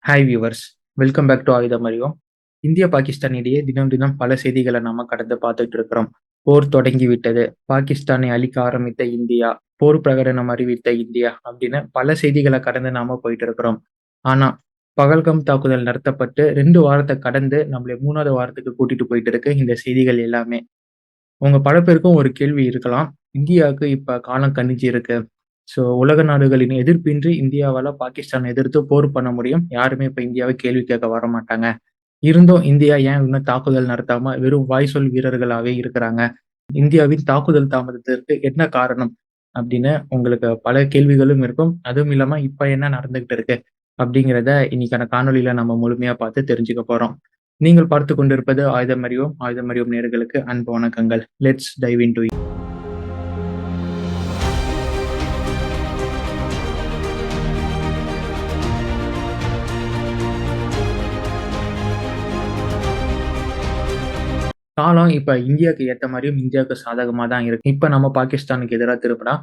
Hi viewers, welcome back to ஆயுதம் அறிவோம். India Pakistan இடையே தினம் தினம் பல செய்திகளை நாம கடந்து பார்த்துட்டு இருக்கிறோம். போர் தொடங்கி விட்டது, பாகிஸ்தானை அழிக்க ஆரம்பித்த இந்தியா, போர் பிரகடனம் அறிவித்த இந்தியா அப்படின்னு பல செய்திகளை கடந்து நாம போயிட்டு இருக்கிறோம். ஆனா பகல்காம் தாக்குதல் நடத்தப்பட்டு 2 வாரத்தை கடந்து நம்மளை 3வது வாரத்துக்கு கூட்டிட்டு போயிட்டு இருக்கு இந்த செய்திகள் எல்லாமே. உங்க பல பேருக்கும் ஒரு கேள்வி இருக்கலாம். இந்தியாவுக்கு இப்ப காலம் கணிஞ்சு இருக்கு. ஸோ உலக நாடுகளின் எதிர்ப்பின்றி இந்தியாவால பாகிஸ்தான் எதிர்த்து போர் பண்ண முடியும். யாருமே இப்ப இந்தியாவை கேள்வி கேட்க வர மாட்டாங்க. இருந்தும் இந்தியா ஏன் இன்னும் தாக்குதல் நடத்தாம வெறும் வாய் சொல் வீரர்களாவே இருக்கிறாங்க? இந்தியாவின் தாக்குதல் தாமதத்திற்கு என்ன காரணம்? அப்படின்னு உங்களுக்கு பல கேள்விகளும் இருக்கும். அதுவும் இல்லாம இப்ப என்ன நடந்துகிட்டு இருக்கு அப்படிங்கிறத இன்னைக்கான காணொலியில நம்ம முழுமையா பார்த்து தெரிஞ்சுக்க போறோம். நீங்கள் பார்த்து கொண்டிருப்பது ஆயுதம் அறிவோம். ஆயுதம் அறிவோம் நேயர்களுக்கு அன்பு வணக்கங்கள். Let's dive into it. காலம் இப்ப இந்தியாவுக்கு ஏத்த மாதிரியும் இந்தியாவுக்கு சாதகமா தான் இருக்கு. இப்ப நம்ம பாகிஸ்தானுக்கு எதிராக திரும்பினா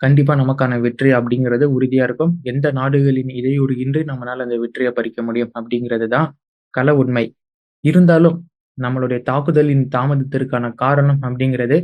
கண்டிப்பா நமக்கான வெற்றி அப்படிங்கிறது உறுதியா இருக்கும். எந்த நாடுகளின் இடையூறு இன்றி நம்மளால அந்த வெற்றியை பறிக்க முடியும் அப்படிங்கிறது தான் கள உண்மை. இருந்தாலும் நம்மளுடைய தாக்குதலின் தாமதத்திற்கான காரணம் அப்படிங்கிறது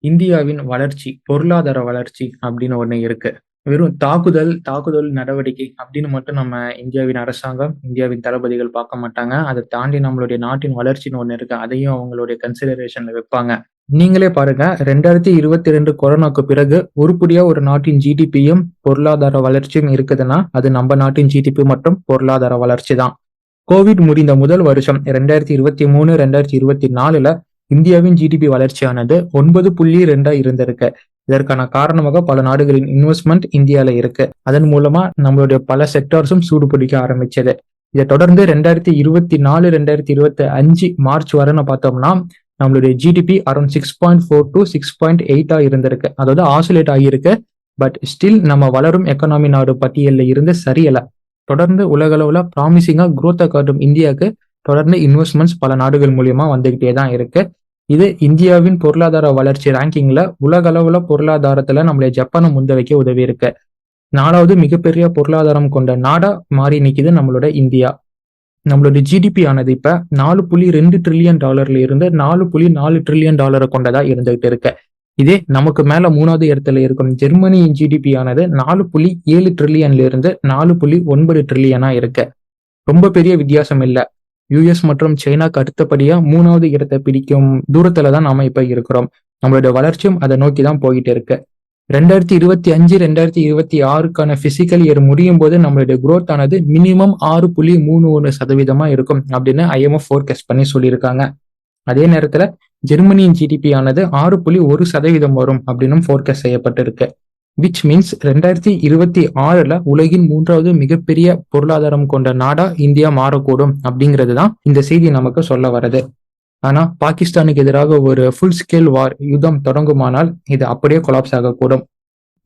இந்தியாவின் வளர்ச்சி, பொருளாதார வளர்ச்சி அப்படின்னு ஒண்ணு இருக்கு. வெறும் தாக்குதல், தாக்குதல் நடவடிக்கை அப்படின்னு மட்டும் நம்ம இந்தியாவின் அரசாங்கம், இந்தியாவின் தளபதிகள் பார்க்க மாட்டாங்க. அதை தாண்டி நம்மளுடைய நாட்டின் வளர்ச்சின்னு ஒண்ணு இருக்கு. அதையும் அவங்களுடைய கன்சிடரேஷன்ல வைப்பாங்க. நீங்களே பாருங்க, 2022 கொரோனாக்கு பிறகு உருப்படியா ஒரு நாட்டின் ஜிடிபியும் பொருளாதார வளர்ச்சியும் இருக்குதுன்னா அது நம்ம நாட்டின் ஜிடிபி மற்றும் பொருளாதார வளர்ச்சி தான். கோவிட் முடிந்த முதல் வருஷம் 2023, 2024ல இந்தியாவின் ஜிடிபி வளர்ச்சியானது 9.2 இருந்திருக்கு. இதற்கான காரணமாக பல நாடுகளின் இன்வெஸ்ட்மெண்ட் இந்தியால இருக்கு. அதன் மூலமா நம்மளுடைய பல செக்டார்ஸும் சூடு பிடிக்க ஆரம்பிச்சது. இதை தொடர்ந்து 2024, 2025 மார்ச் வரைன்னு பார்த்தோம்னா நம்மளுடைய ஜிடிபி அரௌண்ட் 6.4 to 6.8 இருந்திருக்கு. அதாவது ஆசிலேட் ஆகியிருக்கு. பட் ஸ்டில் நம்ம வளரும் எக்கனாமி நாடு பட்டியலில் இருந்து சரியல. தொடர்ந்து உலக அளவுல ப்ராமிசிங்கா குரோத்தை காட்டும் இந்தியாவுக்கு தொடர்ந்து இன்வெஸ்ட்மெண்ட்ஸ் பல நாடுகள் மூலியமா வந்துகிட்டே தான் இருக்கு. இது இந்தியாவின் பொருளாதார வளர்ச்சி ரேங்கிங்ல உலக அளவுல பொருளாதாரத்துல நம்மளை ஜப்பானை முந்த வைக்க உதவி இருக்கு. 4வது மிகப்பெரிய பொருளாதாரம் கொண்ட நாடா மாறி நிக்குது நம்மளோட இந்தியா. நம்மளோட ஜிடிபி ஆனது இப்ப $4.2 ட்ரில்லியன் இருந்து $4.4 ட்ரில்லியன் கொண்டதா இருந்துகிட்டு இருக்கு. இதே நமக்கு மேல 3வது இடத்துல இருக்கும் ஜெர்மனியின் ஜிடிபி ஆனது 4.7 ட்ரில்லியன்ல இருந்து 4.9 ட்ரில்லியனா இருக்கு. ரொம்ப பெரிய வித்தியாசம் இல்ல. யுஎஸ் மற்றும் சைனாக்கு அடுத்தபடியா 3வது இடத்தை பிடிக்கும் தூரத்துல தான் நாம இப்ப இருக்கிறோம். நம்மளுடைய வளர்ச்சியும் அதை நோக்கி தான் போயிட்டு இருக்கு. 2025, 2026க்கான பிசிக்கல் இயர் முடியும் போது நம்மளுடைய குரோத் ஆனது மினிமம் 6.31% இருக்கும் அப்படின்னு IMF ஃபோர்காஸ்ட் பண்ணி சொல்லியிருக்காங்க. அதே நேரத்துல ஜெர்மனியின் ஜிடிபி ஆனது 6.1% வரும் அப்படின்னு ஃபோர்காஸ்ட் செய்யப்பட்டிருக்கு. விச் மீன்ஸ் 2026ல உலகின் 3வது மிகப்பெரிய பொருளாதாரம் கொண்ட நாடா இந்தியா மாறக்கூடும் அப்படிங்கிறது தான் இந்த செய்தி நமக்கு சொல்ல வருது. ஆனா பாகிஸ்தானுக்கு எதிராக ஒரு ஃபுல் ஸ்கேல் வார் யுத்தம் தொடங்குமானால் இது அப்படியே கொலாப்ஸ் ஆகக்கூடும்.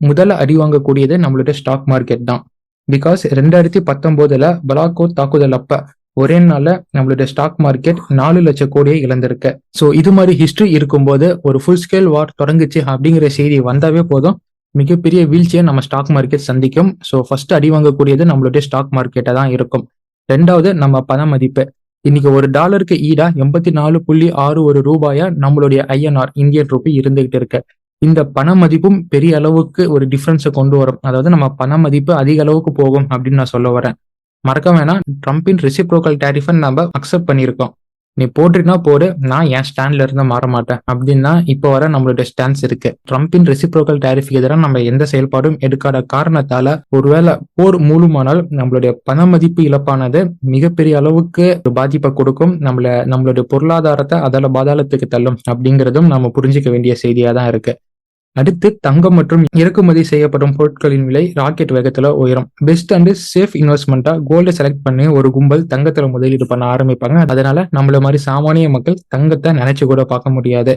முதல்ல அடி வாங்கக்கூடியது நம்மளுடைய ஸ்டாக் மார்க்கெட் தான். பிகாஸ் 2019ல பலாக்கோட் தாக்குதல் அப்ப ஒரே நாள்ல நம்மளுடைய ஸ்டாக் மார்க்கெட் 4 லட்சம் கோடியை இழந்திருக்கு. ஸோ இது மாதிரி ஹிஸ்டரி இருக்கும்போது ஒரு ஃபுல் ஸ்கேல் வார் தொடங்குச்சு அப்படிங்கிற செய்தி வந்தாவே போதும், மிகப்பெரிய வீழ்ச்சியை நம்ம ஸ்டாக் மார்க்கெட் சந்திக்கும். ஸோ ஃபர்ஸ்ட் அடி வாங்கக்கூடியது நம்மளுடைய ஸ்டாக் மார்க்கெட்டை தான் இருக்கும். 2வது நம்ம பண மதிப்பு. இன்னைக்கு ஒரு டாலருக்கு ஈடா 84.61 ரூபாயா நம்மளுடைய INR இந்தியன் ரூபி இருந்துகிட்டு இருக்கு. இந்த பண மதிப்பும் பெரிய அளவுக்கு ஒரு டிஃபரன்ஸை கொண்டு வரும். அதாவது நம்ம பண மதிப்பு அதிக அளவுக்கு போகும் அப்படின்னு நான் சொல்ல வரேன். மறக்க வேணாம், ட்ரம்பின் ரெசிப்ரோக்கல் டேரிஃபை நம்ம அக்செப்ட் பண்ணியிருக்கோம். நீ போட்டுனா போடு, நான் என் ஸ்டாண்ட்ல இருந்து மாற மாட்டேன் அப்படின்னா இப்ப வர நம்மளுடைய ஸ்டாண்ட்ஸ் இருக்கு. ட்ரம்பின் ரெசிப்ரோக்கல் டேரிஃப்க்கு எதிராக நம்ம எந்த செயல்பாடும் எடுக்காத காரணத்தால ஒருவேளை போர் மூலமானால் நம்மளுடைய பண மதிப்பு இழப்பானது மிகப்பெரிய அளவுக்கு பாதிப்பை கொடுக்கும். நம்மளுடைய பொருளாதாரத்தை அதல பாதாளத்துக்கு தள்ளும் அப்படிங்கிறதும் நம்ம புரிஞ்சிக்க வேண்டிய செய்தியா தான் இருக்கு. அடுத்து தங்கம் மற்றும் இறக்குமதி செய்யப்படும் பொருட்களின் விலை ராக்கெட் வேகத்துல உயரும். பெஸ்ட் அண்ட் சேஃப் இன்வெஸ்ட்மெண்டா கோல்டை செலக்ட் பண்ணி ஒரு கும்பல் தங்கத்துல முதலீடு பண்ண ஆரம்பிப்பாங்க. அதனால நம்மள மாதிரி சாமானிய மக்கள் தங்கத்தை நினைச்சு கூட பார்க்க முடியாது.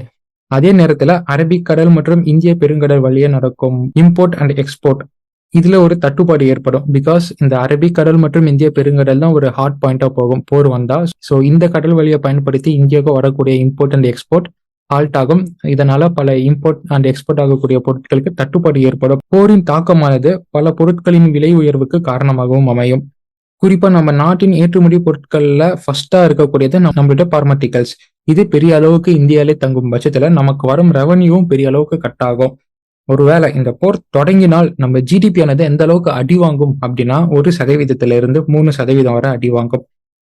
அதே நேரத்துல அரபிக்கடல் மற்றும் இந்திய பெருங்கடல் வழியே நடக்கும் இம்போர்ட் அண்ட் எக்ஸ்போர்ட், இதுல ஒரு தட்டுப்பாடு ஏற்படும். பிகாஸ் இந்த அரபிக்கடல் மற்றும் இந்திய பெருங்கடல் தான் ஒரு ஹாட் பாயிண்டா போகும் போர் வந்தா. ஸோ இந்த கடல் வழியை பயன்படுத்தி இந்தியாவுக்கு வரக்கூடிய இம்போர்ட் அண்ட் எக்ஸ்போர்ட் ஹால்ட் ஆகும். இதனால பல இம்போர்ட் அண்ட் எக்ஸ்போர்ட் ஆகக்கூடிய பொருட்களுக்கு தட்டுப்பாடு ஏற்படும். போரின் தாக்கமானது பல பொருட்களின் விலை உயர்வுக்கு காரணமாகவும் அமையும். குறிப்பா நம்ம நாட்டின் ஏற்றுமதி பொருட்கள்ல ஃபர்ஸ்ட்டா இருக்கக்கூடியது நம்மளுடைய பார்மட்டிகல்ஸ். இது பெரிய அளவுக்கு இந்தியாவிலே தங்கும் பட்சத்துல நமக்கு வரும் ரெவன்யூவும் பெரிய அளவுக்கு கட் ஆகும். ஒருவேளை இந்த போர் தொடங்கினால் நம்ம ஜிடிபி ஆனது எந்த அளவுக்கு அடி வாங்கும் அப்படின்னா 1% 3% வரை அடி வாங்கும்.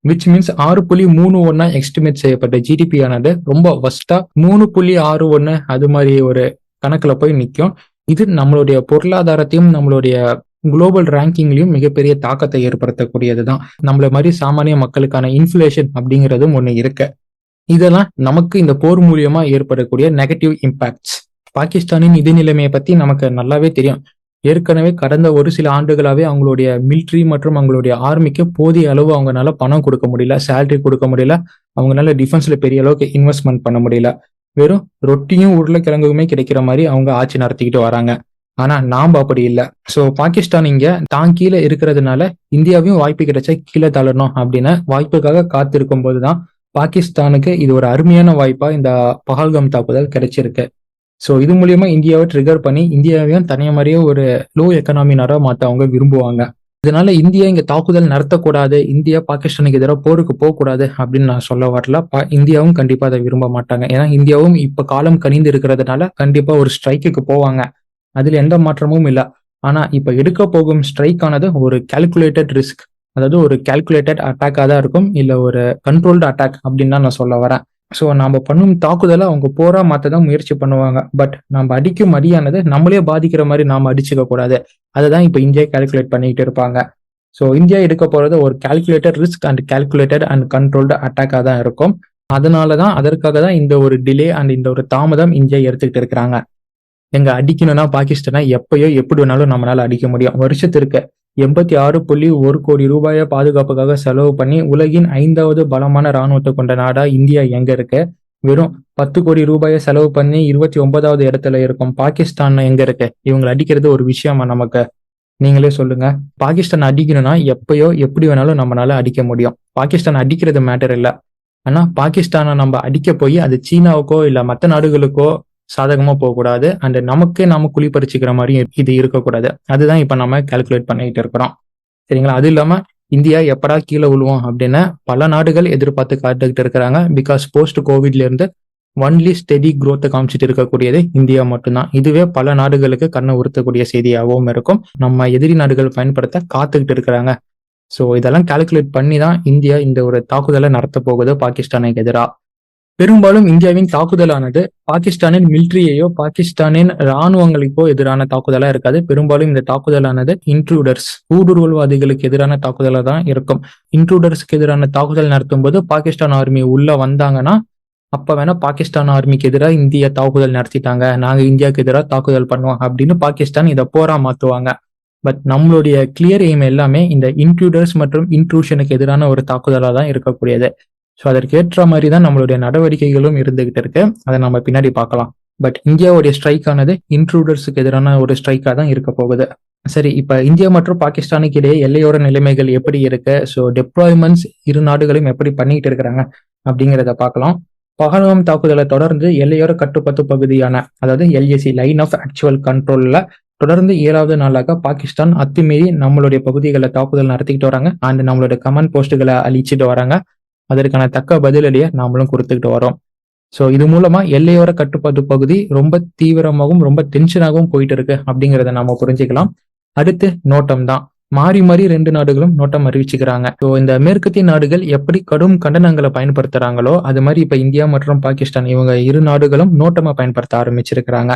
விச் மீன்ஸ் 6.31 எஸ்டிமேட் செய்யப்பட்ட ஜிடிபி ஆனது ரொம்ப வஸ்டா 3.61 அது மாதிரி ஒரு கணக்குல போய் நிற்கும். இது நம்மளுடைய பொருளாதாரத்தையும் நம்மளுடைய குளோபல் ரேங்கிங்லயும் மிகப்பெரிய தாக்கத்தை ஏற்படுத்தக்கூடியதுதான். நம்மள மாதிரி சாமானிய மக்களுக்கான இன்ஃபிளேஷன் அப்படிங்கிறதும் ஒண்ணு இருக்கு. இதெல்லாம் நமக்கு இந்த போர் மூலியமா ஏற்படக்கூடிய நெகட்டிவ் இம்பாக்ட்ஸ். பாகிஸ்தானின் நிதி நிலைமையை பத்தி நமக்கு நல்லாவே தெரியும். ஏற்கனவே கடந்த ஒரு சில ஆண்டுகளாவே அவங்களுடைய மிலிட்ரி மற்றும் அவங்களுடைய ஆர்மிக்கு போதிய அளவு அவங்களால பணம் கொடுக்க முடியல, சேலரி கொடுக்க முடியல, அவங்களால டிஃபென்ஸ்ல பெரிய அளவுக்கு இன்வெஸ்ட்மெண்ட் பண்ண முடியல. வெறும் ரொட்டியும் உருளைக்கிழங்குமே கிடைக்கிற மாதிரி அவங்க ஆட்சி நடத்திக்கிட்டு வராங்க. ஆனா நாம அப்படி இல்லை. சோ பாகிஸ்தான் இங்க தான் கீழே இருக்கிறதுனால இந்தியாவையும் வாய்ப்பு கிடைச்சா கீழே தள்ளணும் அப்படின்னு வாய்ப்புக்காக காத்திருக்கும் போதுதான் பாகிஸ்தானுக்கு இது ஒரு அருமையான வாய்ப்பா இந்த பஹல்காம் தாக்குதல் கிடைச்சிருக்கு. ஸோ இது மூலியமா இந்தியாவை ட்ரிகர் பண்ணி இந்தியாவையும் தனியா மாதிரியே ஒரு லோ எக்கனாமி நாடாக மாற்ற அவங்க விரும்புவாங்க. இதனால இந்தியா இங்க தாக்குதல் நடத்தக்கூடாது, இந்தியா பாகிஸ்தானுக்கு எதிராக போருக்கு போகக்கூடாது அப்படின்னு நான் சொல்ல வரல. இந்தியாவும் கண்டிப்பா அதை விரும்ப மாட்டாங்க. ஏன்னா இந்தியாவும் இப்ப காலம் கனிந்து இருக்கிறதுனால கண்டிப்பா ஒரு ஸ்ட்ரைக்குக்கு போவாங்க. அதுல எந்த மாற்றமும் இல்லை. ஆனா இப்ப எடுக்க போகும் ஸ்ட்ரைக் ஆனது ஒரு கால்குலேட்டட் ரிஸ்க், அதாவது ஒரு கால்குலேட்டட் அட்டாக்கா தான் இருக்கும், இல்ல ஒரு கண்ட்ரோல்டு அட்டாக் அப்படின்னு தான் நான் சொல்ல வரேன். ஸோ நம்ம பண்ணும் தாக்குதலை அவங்க போரா மாத்ததான் முயற்சி பண்ணுவாங்க. பட் நம்ம அடிக்கும் அடியானது நம்மளே பாதிக்கிற மாதிரி நாம அடிச்சுக்க கூடாது. அதுதான் இப்ப இந்தியா கால்குலேட் பண்ணிக்கிட்டு இருப்பாங்க. ஸோ இந்தியா எடுக்க போறது ஒரு calculated risk and calculated and controlled அட்டாக்கா தான் இருக்கும். அதனாலதான் அதற்காக தான் இந்த ஒரு டிலே அண்ட் இந்த ஒரு தாமதம் இந்தியா எடுத்துக்கிட்டு இருக்கிறாங்க. எங்க அடிக்கணும்னா பாகிஸ்தானை எப்பயோ எப்படி வேணாலும் நம்மளால அடிக்க முடியும். வருஷத்திற்கு 86.1 கோடி ரூபாயை பாதுகாப்புக்காக செலவு பண்ணி உலகின் 5வது பலமான இராணுவத்தை கொண்ட நாடா இந்தியா எங்க இருக்கு? வெறும் 10 கோடி ரூபாயை செலவு பண்ணி 29வது இடத்துல இருக்கும் பாகிஸ்தான் எங்க இருக்கு? இவங்களை அடிக்கிறது ஒரு விஷயமா நமக்கு? நீங்களே சொல்லுங்க. பாகிஸ்தான் அடிக்கணும்னா எப்பயோ எப்படி வேணாலும் நம்மளால அடிக்க முடியும். பாகிஸ்தான் அடிக்கிறது மேட்டர் இல்லை. ஆனா பாகிஸ்தானை நம்ம அடிக்க போய் அது சீனாவுக்கோ இல்ல மற்ற நாடுகளுக்கோ சாதகமா போகக்கூடாது. அண்ட் நமக்கே நாம குழி பறிச்சுக்கிற மாதிரியும் இது இருக்கக்கூடாது. அதுதான் இப்ப நம்ம கால்குலேட் பண்ணிட்டு இருக்கிறோம். சரிங்களா? அது இல்லாம இந்தியா எப்படா கீழே விழுவோம் அப்படின்னு பல நாடுகள் எதிர்பார்த்து காத்துக்கிட்டு இருக்கிறாங்க. பிகாஸ் போஸ்ட் கோவிட்ல இருந்து ஒன்லி ஸ்டெடி குரோத்தை காமிச்சிட்டு இருக்கக்கூடியது இந்தியா மட்டும்தான். இதுவே பல நாடுகளுக்கு கண்ணை உறுத்தக்கூடிய செய்தியாகவும் இருக்கும். நம்ம எதிரி நாடுகள் பயன்படுத்த காத்துக்கிட்டு இருக்கிறாங்க. ஸோ இதெல்லாம் கால்குலேட் பண்ணி தான் இந்தியா இந்த ஒரு தாக்குதலை நடத்த போகுது பாகிஸ்தானுக்கு எதிராக. பெரும்பாலும் இந்தியாவின் தாக்குதலானது பாகிஸ்தானின் மிலிட்ரியையோ பாகிஸ்தானின் இராணுவங்களுக்கோ எதிரான தாக்குதலா இருக்காது. பெரும்பாலும் இந்த தாக்குதலானது இன்ட்ரூடர்ஸ், ஊடுருவல்வாதிகளுக்கு எதிரான தாக்குதலா தான் இருக்கும். இன்ட்ரூடர்ஸ்க்கு எதிரான தாக்குதல் நடத்தும் போது பாகிஸ்தான் ஆர்மி உள்ள வந்தாங்கன்னா அப்ப வேணா பாகிஸ்தான் ஆர்மிக்கு எதிராக இந்தியா தாக்குதல் நடத்திட்டாங்க, நாங்க இந்தியாவுக்கு எதிராக தாக்குதல் பண்ணுவோம் அப்படின்னு பாகிஸ்தான் இதை போரா மாத்துவாங்க. பட் நம்மளுடைய கிளியர் எய்ம் எல்லாமே இந்த இன்ட்ரூடர்ஸ் மற்றும் இன்ட்ரூஷனுக்கு எதிரான ஒரு தாக்குதலா தான் இருக்கக்கூடியது. ஸோ அதற்கு ஏற்ற மாதிரி தான் நம்மளுடைய நடவடிக்கைகளும் இருந்துகிட்டு இருக்கு. அதை நம்ம பின்னாடி பார்க்கலாம். பட் இந்தியாவுடைய ஸ்ட்ரைக் ஆனது இன்ட்ரூடர்ஸுக்கு எதிரான ஒரு ஸ்ட்ரைக்கா தான் இருக்க போகுது. சரி, இப்ப இந்தியா மற்றும் பாகிஸ்தானுக்கு இடையே எல்லையோர நிலைமைகள் எப்படி இருக்கு, ஸோ டெப்ளாய்மெண்ட்ஸ் இரு நாடுகளும் எப்படி பண்ணிட்டு இருக்கிறாங்க அப்படிங்கிறத பார்க்கலாம். பஹல்காம் தாக்குதலை தொடர்ந்து எல்லையோர கட்டுப்பாட்டு பகுதியான அதாவது எல்ஏசி லைன் ஆஃப் ஆக்சுவல் கண்ட்ரோல்ல தொடர்ந்து 7வது நாளாக பாகிஸ்தான் அத்துமீறி நம்மளுடைய பகுதிகளை தாக்குதல் நடத்திக்கிட்டு வராங்க. அண்ட் நம்மளுடைய கமாண்ட் போஸ்ட்டுகளை அழிச்சிட்டு வராங்க. அதற்கான தக்க பதிலடியை நாமளும் கொடுத்துக்கிட்டு வரோம். ஸோ இது மூலமா எல்லையோர கட்டுப்பாட்டு பகுதி ரொம்ப தீவிரமாகவும் ரொம்ப டென்ஷனாகவும் போயிட்டு இருக்கு அப்படிங்கிறத நாம புரிஞ்சுக்கலாம். அடுத்து நோட்டம் தான். மாறி மாறி 2 நாடுகளும் நோட்டம் அறிவிச்சுக்கிறாங்க. ஸோ இந்த மேற்கத்திய நாடுகள் எப்படி கடும் கண்டனங்களை பயன்படுத்துறாங்களோ அது மாதிரி இப்ப இந்தியா மற்றும் பாகிஸ்தான் இவங்க இரு நாடுகளும் நோட்டமா பயன்படுத்த ஆரம்பிச்சிருக்கிறாங்க.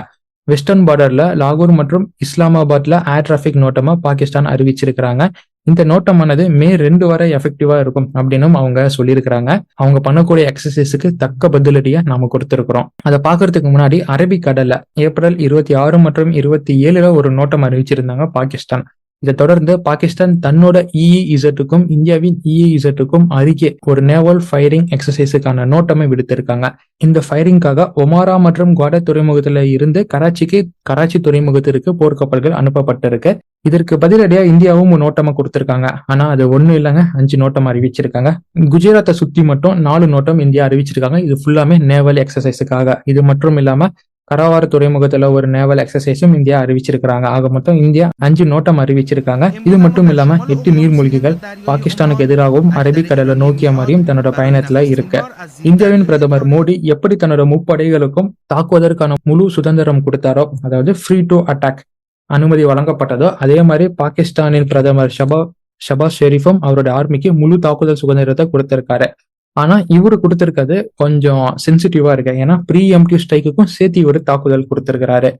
வெஸ்டர்ன் பார்டர்ல லாகூர் மற்றும் இஸ்லாமாபாத்ல ஏர் டிராபிக் நோட்டமா பாகிஸ்தான் அறிவிச்சிருக்கிறாங்க. இந்த நோட்டமானது மே 2 வரை எஃபெக்டிவா இருக்கும் அப்படின்னு அவங்க சொல்லியிருக்கிறாங்க. அவங்க பண்ணக்கூடிய எக்ஸசைஸுக்கு தக்க பதிலடியா நாம கொடுத்திருக்கிறோம். அதை பாக்குறதுக்கு முன்னாடி அரபிக் கடல்ல ஏப்ரல் 26 மற்றும் 27 ஒரு நோட்டம் அறிவிச்சிருந்தாங்க பாகிஸ்தான். இதை தொடர்ந்து பாகிஸ்தான் தன்னோட இஇஇசட்டுக்கும் இந்தியாவின் இஇஇசட்டுக்கும் அருகே ஒரு நேவல் ஃபயரிங் எக்ஸசைஸுக்கான நோட்டமை விடுத்திருக்காங்க. இந்த ஃபயரிங்காக ஒமாரா மற்றும் குவாடா துறைமுகத்துல இருந்து கராச்சி துறைமுகத்திற்கு போர்க்கப்பல்கள் அனுப்பப்பட்டிருக்கு. இதற்கு பதிலடியா இந்தியாவும் நோட்டமா கொடுத்திருக்காங்க. ஆனா அது ஒண்ணு இல்லைங்க, 5 நோட்டம் அறிவிச்சிருக்காங்க. குஜராத்தை சுத்தி மட்டும் 4 நோட்டம் இந்தியா அறிவிச்சிருக்காங்க. இது ஃபுல்லாமே நேவல் எக்ஸசைஸுக்காக. இது மட்டும் இல்லாம கராவார துறைமுகத்துல ஒரு நேவல் எக்ஸசைஸும் இந்தியா அறிவிச்சிருக்காங்க. ஆக மொத்தம் இந்தியா 5 நோட்டம் அறிவிச்சிருக்காங்க. இது மட்டும் இல்லாம 8 நீர்மூழ்கிகள் பாகிஸ்தானுக்கு எதிராகவும் அரபிக்கடலை நோக்கிய மாதிரியும் தன்னோட பயணத்துல இருக்க. இந்தியாவின் பிரதமர் மோடி எப்படி தன்னோட முப்படைகளுக்கும் தாக்குவதற்கான முழு சுதந்திரம் கொடுத்தாரோ, அதாவது ஃப்ரீ டு அட்டாக் அனுமதி வழங்கப்பட்டதோ, அதே மாதிரி பாகிஸ்தானின் பிரதமர் ஷபாஸ் ஷெரீஃபும் அவரோட ஆர்மிக்கு முழு தாக்குதல் சுதந்திரத்தை கொடுத்திருக்காரு. ஆனா இவரு கொடுத்திருக்கிறது கொஞ்சம் சென்சிட்டிவா இருக்கு. ஏன்னா ப்ரீ எம்ப்டிவ் ஸ்ட்ரைக்குக்கும் சேர்த்து இவரு தாக்குதல் கொடுத்திருக்கிறாரு.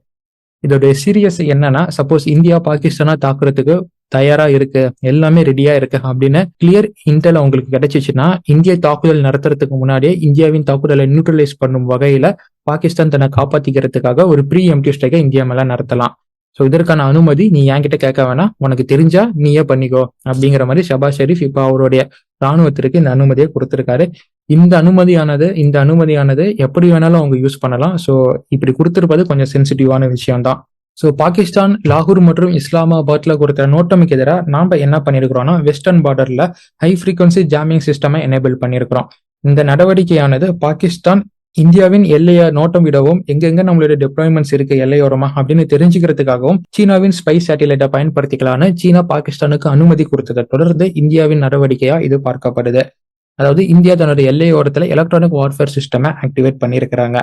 இதோட சீரியஸ் என்னன்னா, சப்போஸ் இந்தியா பாகிஸ்தானா தாக்குறதுக்கு தயாரா இருக்கு, எல்லாமே ரெடியா இருக்கு அப்படின்னு கிளியர் இன்டெல் அவங்களுக்கு கிடைச்சிச்சுன்னா, இந்திய தாக்குதல் நடத்துறதுக்கு முன்னாடியே இந்தியாவின் தாக்குதலை நியூட்ரலைஸ் பண்ணும் வகையில பாகிஸ்தான் தன்னை காப்பாத்திக்கிறதுக்காக ஒரு ப்ரீ எம்ப்டிவ் ஸ்ட்ரைக்கை இந்தியா மேல நடத்தலாம். ஸோ இதற்கான அனுமதி நீ என்கிட்ட கேட்க வேணாம், உனக்கு தெரிஞ்சா நீயே பண்ணிக்கோ அப்படிங்கிற மாதிரி ஷபாஸ் ஷெரீஃப் இப்ப அவருடைய ராணுவத்திற்கு இந்த அனுமதியை கொடுத்திருக்காரு. இந்த அனுமதியானது எப்படி வேணாலும் அவங்க யூஸ் பண்ணலாம். ஸோ இப்படி கொடுத்திருப்பது கொஞ்சம் சென்சிட்டிவான விஷயம் தான். ஸோ பாகிஸ்தான் லாகூர் மற்றும் இஸ்லாமாபாத்ல கொடுத்த நோட்டமுக்கு எதிராக நாம என்ன பண்ணிருக்கிறோம்னா, வெஸ்டர்ன் பார்டர்ல ஹை ஃப்ரீக்வன்சி ஜாமிங் சிஸ்டமை எனேபிள் பண்ணியிருக்கிறோம். இந்த நடவடிக்கையானது பாகிஸ்தான் இந்தியாவின் எல்லையை நோட்டம் விடவும், எங்கெங்க நம்மளுடைய டெப்ளாய்மெண்ட்ஸ் இருக்கு எல்லையோரமா அப்படின்னு தெரிஞ்சுக்கிறதுக்காகவும் சீனாவின் ஸ்பை சேட்டிலைட்டை பயன்படுத்திக்கலான்னு சீனா பாகிஸ்தானுக்கு அனுமதி கொடுத்ததை தொடர்ந்து இந்தியாவின் நடவடிக்கையா இது பார்க்கப்படுது. அதாவது இந்தியா தன்னோட எல்லையோரத்துல எலக்ட்ரானிக் வார்ஃபேர் சிஸ்டமை ஆக்டிவேட் பண்ணியிருக்கிறாங்க.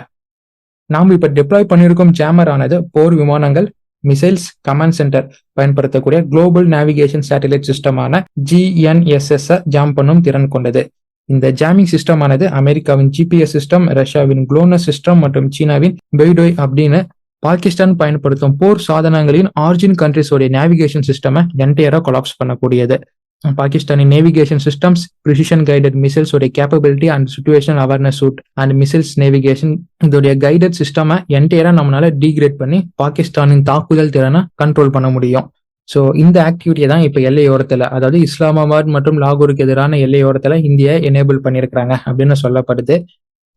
நாம இப்ப டிப்ளாய் பண்ணியிருக்கும் ஜாமர் ஆனது போர் விமானங்கள், மிசைல்ஸ், கமாண்ட் சென்டர் பயன்படுத்தக்கூடிய குளோபல் நேவிகேஷன் சேட்டிலைட் சிஸ்டமான GNSS ஜாம் பண்ணும் திறன் கொண்டது. இந்த ஜாமிங் சிஸ்டம் ஆனது அமெரிக்காவின் GPS சிஸ்டம், ரஷ்யாவின் குளோனஸ் சிஸ்டம் மற்றும் சீனாவின் பெய்டோய் அப்படின்னு பாகிஸ்தான் பயன்படுத்தும் போர் சாதனங்களின் ஆரிஜின் கண்ட்ரிஸோடைய நேவிகேஷன் சிஸ்டமை என்டையரா கொலாப்ஸ் பண்ணக்கூடியது. பாகிஸ்தானின் navigation systems, precision guided missiles உடைய capability and situation awareness suite and missiles navigation இதோடைய கைடட் சிஸ்டமை என்டையரா நம்மளால டீக்ரேட் பண்ணி பாகிஸ்தானின் தாக்குதல் திறனை கண்ட்ரோல் பண்ண முடியும். ஸோ இந்த ஆக்டிவிட்டியை தான் இப்போ எல்லையோரத்தில், அதாவது இஸ்லாமாபாத் மற்றும் லாகூருக்கு எதிரான எல்லையோரத்தில் இந்தியா எனேபிள் பண்ணியிருக்கிறாங்க அப்படின்னு சொல்லப்படுது.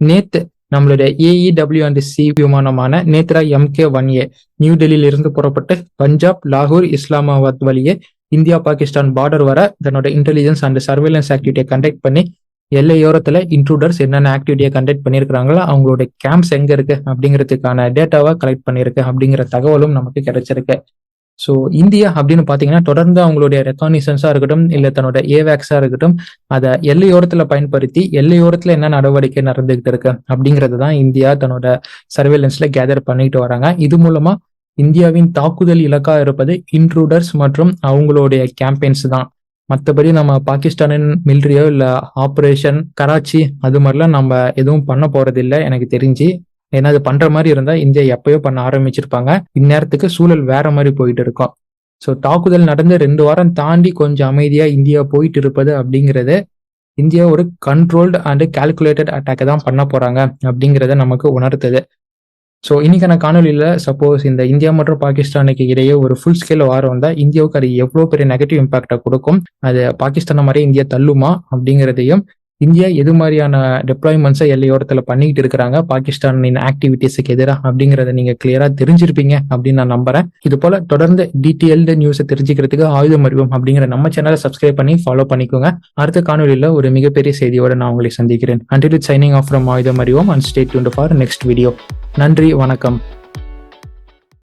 நேத்து நம்மளுடைய AEW&C விமானமான நேத்ரா MK-1A நியூ டெல்லியில இருந்து புறப்பட்டு பஞ்சாப், லாகூர், இஸ்லாமாபாத் வழியே இந்தியா பாகிஸ்தான் பார்டர் வர தன்னோட இன்டெலிஜென்ஸ் அண்ட் சர்வேலன்ஸ் ஆக்டிவிட்டியை கண்டக்ட் பண்ணி எல்லையோரத்தில் இன்ட்ரூடர்ஸ் என்னென்ன ஆக்டிவிட்டியை கண்டக்ட் பண்ணியிருக்கிறாங்களோ அவங்களோட கேம்ப்ஸ் எங்க இருக்கு அப்படிங்கிறதுக்கான டேட்டாவை கலெக்ட் பண்ணியிருக்கு அப்படிங்கிற தகவலும் நமக்கு கிடைச்சிருக்கு. ஸோ இந்தியா அப்படின்னு பார்த்தீங்கன்னா தொடர்ந்து அவங்களுடைய ரெக்கானிசன்ஸா இருக்கட்டும், இல்லை தன்னோட ஏவேக்ஸா இருக்கட்டும், அதை எல்லையோரத்தில் பயன்படுத்தி எல்லையோரத்தில் என்ன நடவடிக்கை நடந்துகிட்டு இருக்கு அப்படிங்கிறது தான் இந்தியா தன்னோட சர்வேலன்ஸ்ல கேதர் பண்ணிட்டு வராங்க. இது மூலமா இந்தியாவின் தாக்குதல் இலக்கா இருப்பது இன்ட்ரூடர்ஸ் மற்றும் அவங்களுடைய கேம்பெயின்ஸ் தான். மற்றபடி நம்ம பாகிஸ்தானின் மிலிட்ரியோ இல்லை ஆப்ரேஷன் கராச்சி அது மாதிரிலாம் நம்ம எதுவும் பண்ண போறது இல்லை எனக்கு தெரிஞ்சு. ஏன்னா அது பண்ற மாதிரி இருந்தா இந்தியா எப்பயோ பண்ண ஆரம்பிச்சிருப்பாங்க. இந்நேரத்துக்கு சூழல் வேற மாதிரி போயிட்டு இருக்கும். ஸோ தாக்குதல் நடந்து 2 வாரம் தாண்டி கொஞ்சம் அமைதியா இந்தியா போயிட்டு இருப்பது அப்படிங்கிறது இந்தியா ஒரு கண்ட்ரோல்டு அண்ட் கால்குலேட்டட் அட்டாக் தான் பண்ண போறாங்க அப்படிங்கிறத நமக்கு உணர்த்துது. ஸோ இன்னைக்கான காணொலியில சப்போஸ் இந்த இந்தியா மற்றும் பாகிஸ்தானுக்கு இடையே ஒரு ஃபுல் ஸ்கேல் வாரம் வந்தா இந்தியாவுக்கு அது எவ்வளவு பெரிய நெகட்டிவ் இம்பாக்டை கொடுக்கும், அது பாகிஸ்தானை மாதிரி இந்தியா தள்ளுமா அப்படிங்கிறதையும், இந்தியா எது மாதிரியான டெப்ளாய்மெண்ட்ஸை எல்லையோரத்தில் பண்ணிக்கிட்டு இருக்கிறாங்க பாகிஸ்தானின் ஆக்டிவிட்டிஸுக்கு எதிராக அப்படிங்கிறத நீங்க கிளியரா தெரிஞ்சிருப்பீங்க அப்படின்னு நான் நம்புறேன். இது போல தொடர்ந்து டீட்டெயில்டு நியூஸை தெரிஞ்சுக்கிறதுக்கு ஆயுதம் அறிவோம் அப்படிங்கிற நம்ம சேனலை சப்ஸ்கிரைப் பண்ணி ஃபாலோ பண்ணிக்கோங்க. அடுத்த காணொலியில ஒரு மிகப்பெரிய செய்தியோட நான் உங்களை சந்திக்கிறேன். Until it's signing off from ஆயுதம் அறிவோம் and stay tuned for next video. நன்றி, வணக்கம்.